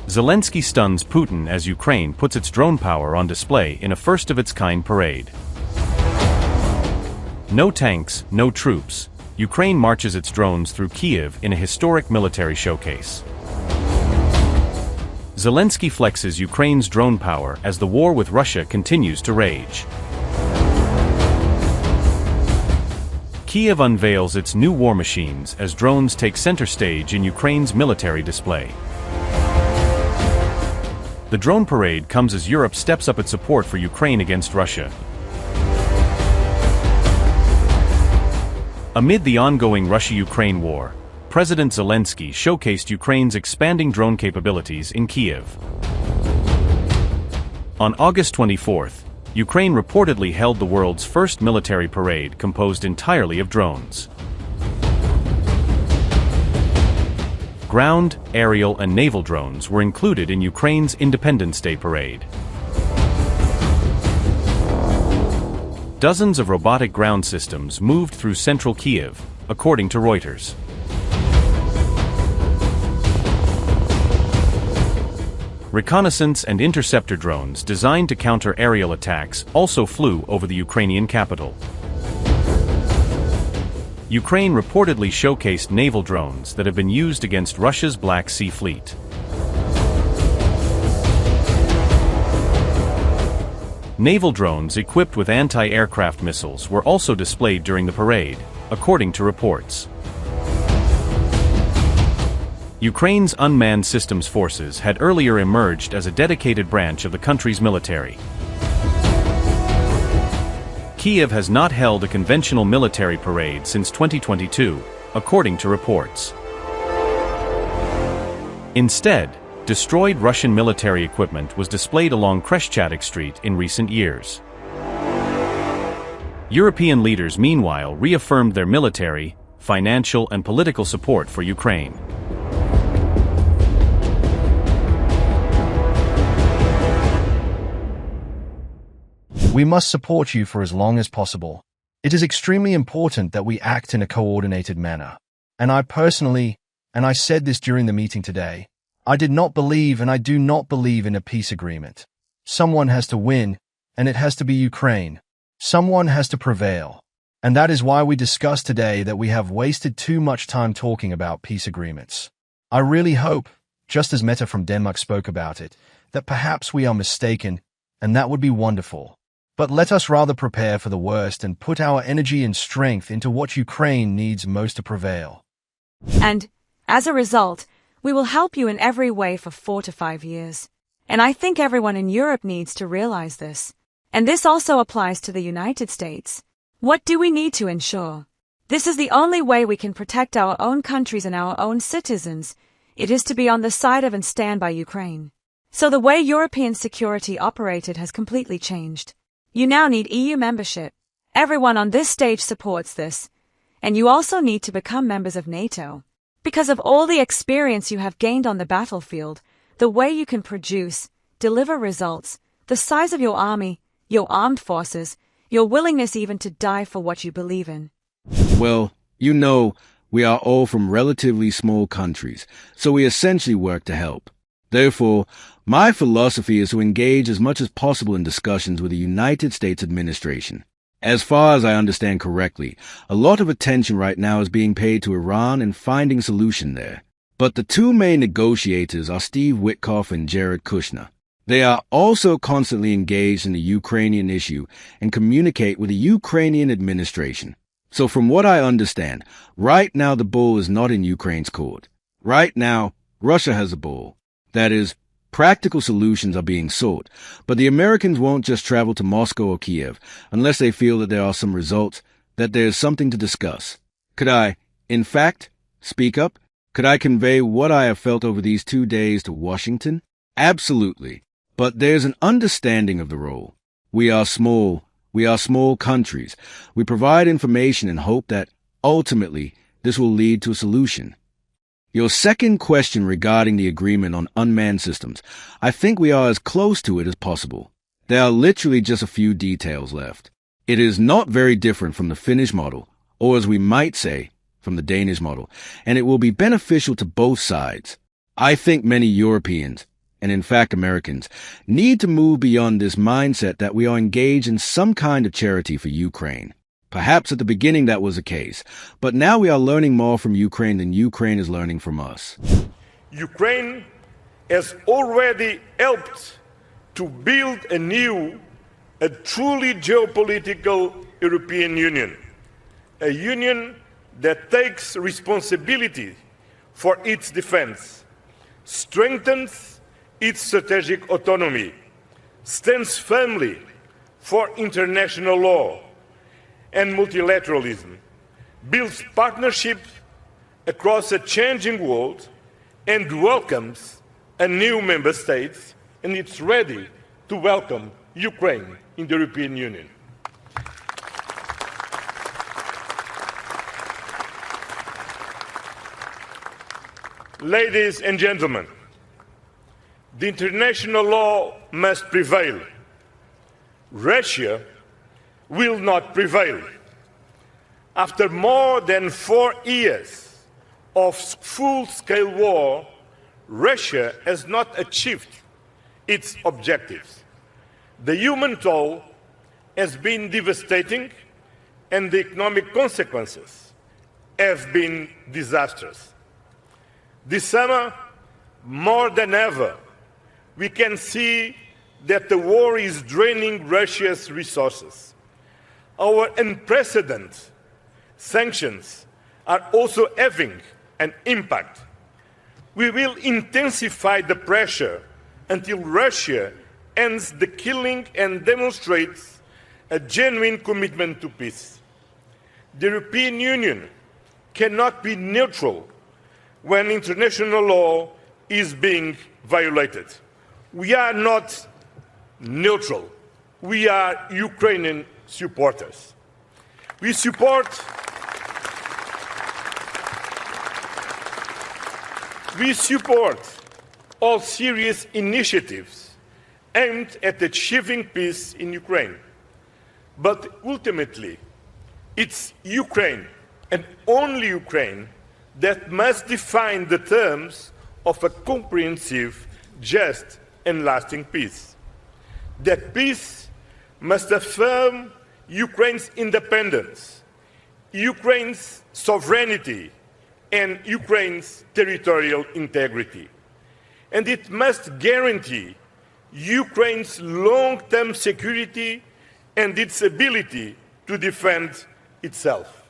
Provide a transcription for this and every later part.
Zelensky stuns Putin as Ukraine puts its drone power on display in a first-of-its-kind parade. No tanks, no troops. Ukraine marches its drones through Kyiv in a historic military showcase. Zelensky flexes Ukraine's drone power as the war with Russia continues to rage. Kyiv unveils its new war machines as drones take center stage in Ukraine's military display. The drone parade comes as Europe steps up its support for Ukraine against Russia. Amid the ongoing Russia-Ukraine war, President Zelensky showcased Ukraine's expanding drone capabilities in Kyiv. On August 24th, Ukraine reportedly held the world's first military parade composed entirely of drones. Ground, aerial, and naval drones were included in Ukraine's Independence Day parade. Dozens of robotic ground systems moved through central Kyiv, according to Reuters. Reconnaissance and interceptor drones designed to counter aerial attacks also flew over the Ukrainian capital. Ukraine reportedly showcased naval drones that have been used against Russia's Black Sea Fleet. Naval drones equipped with anti-aircraft missiles were also displayed during the parade, according to reports. Ukraine's unmanned systems forces had earlier emerged as a dedicated branch of the country's military. Kyiv has not held a conventional military parade since 2022, according to reports. Instead, destroyed Russian military equipment was displayed along Khreshchatyk Street in recent years. European leaders meanwhile reaffirmed their military, financial, and political support for Ukraine. We must support you for as long as possible. It is extremely important that we act in a coordinated manner. And I personally, and I said this during the meeting today, I did not believe and I do not believe in a peace agreement. Someone has to win, and it has to be Ukraine. Someone has to prevail. And that is why we discussed today that we have wasted too much time talking about peace agreements. I really hope, just as Meta from Denmark spoke about it, that perhaps we are mistaken, and that would be wonderful. But let us rather prepare for the worst and put our energy and strength into what Ukraine needs most to prevail. And, as a result, we will help you in every way for 4 to 5 years. And I think everyone in Europe needs to realize this. And this also applies to the United States. What do we need to ensure? This is the only way we can protect our own countries and our own citizens. It is to be on the side of and stand by Ukraine. So the way European security operated has completely changed. You now need EU membership. Everyone on this stage supports this. And you also need to become members of NATO. Because of all the experience you have gained on the battlefield, the way you can produce, deliver results, the size of your army, your armed forces, your willingness even to die for what you believe in. Well, you know, we are all from relatively small countries, so we essentially work to help. Therefore, my philosophy is to engage as much as possible in discussions with the United States administration. As far as I understand correctly, a lot of attention right now is being paid to Iran and finding a solution there. But the two main negotiators are Steve Witkoff and Jared Kushner. They are also constantly engaged in the Ukrainian issue and communicate with the Ukrainian administration. So from what I understand, right now the ball is not in Ukraine's court. Right now, Russia has the ball. That is, practical solutions are being sought, but the Americans won't just travel to Moscow or Kyiv unless they feel that there are some results, that there is something to discuss. Could I, in fact, speak up? Could I convey what I have felt over these 2 days to Washington? Absolutely. But there's an understanding of the role. We are small countries. We provide information and hope that, ultimately, this will lead to a solution. Your second question regarding the agreement on unmanned systems, I think we are as close to it as possible. There are literally just a few details left. It is not very different from the Finnish model, or as we might say, from the Danish model, and it will be beneficial to both sides. I think many Europeans, and in fact Americans, need to move beyond this mindset that we are engaged in some kind of charity for Ukraine. Perhaps at the beginning that was the case, but now we are learning more from Ukraine than Ukraine is learning from us. Ukraine has already helped to build a truly geopolitical European Union, a union that takes responsibility for its defense, strengthens its strategic autonomy, stands firmly for international law and multilateralism, builds partnerships across a changing world, and welcomes a new member state, and it's ready to welcome Ukraine in the European Union. Ladies and gentlemen, the international law must prevail. Russia will not prevail. After more than 4 years of full-scale war, Russia has not achieved its objectives. The human toll has been devastating, and the economic consequences have been disastrous. This summer, more than ever, we can see that the war is draining Russia's resources. Our unprecedented sanctions are also having an impact. We will intensify the pressure until Russia ends the killing and demonstrates a genuine commitment to peace. The European Union cannot be neutral when international law is being violated. We are not neutral. We are Ukrainian supporters. We support all serious initiatives aimed at achieving peace in Ukraine. But ultimately, it's Ukraine, and only Ukraine, that must define the terms of a comprehensive, just, and lasting peace. That peace must affirm Ukraine's independence, Ukraine's sovereignty, and Ukraine's territorial integrity. And it must guarantee Ukraine's long-term security and its ability to defend itself.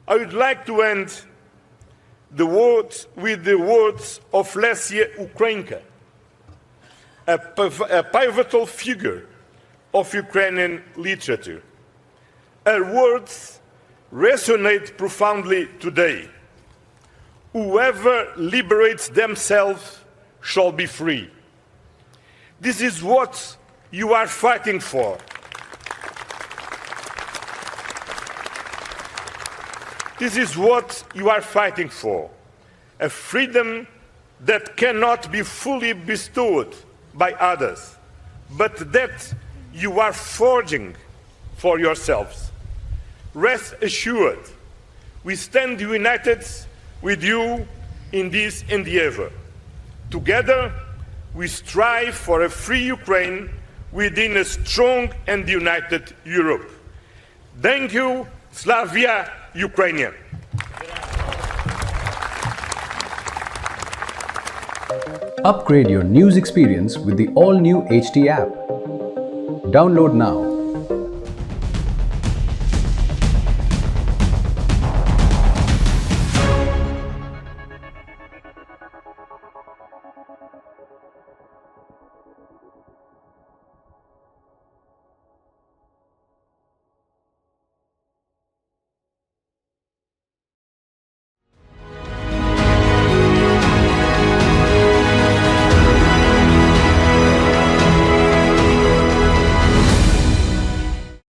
I would like to end with the words of Lesia Ukrainka, a pivotal figure of Ukrainian literature. Her words resonate profoundly today. Whoever liberates themselves shall be free. This is what you are fighting for. This is what you are fighting for, a freedom that cannot be fully bestowed by others, but that you are forging for yourselves. Rest assured, we stand united with you in this endeavor. Together, we strive for a free Ukraine within a strong and united Europe. Thank you, Slavia Ukrainian. Upgrade your news experience with the all-new HT app. Download now.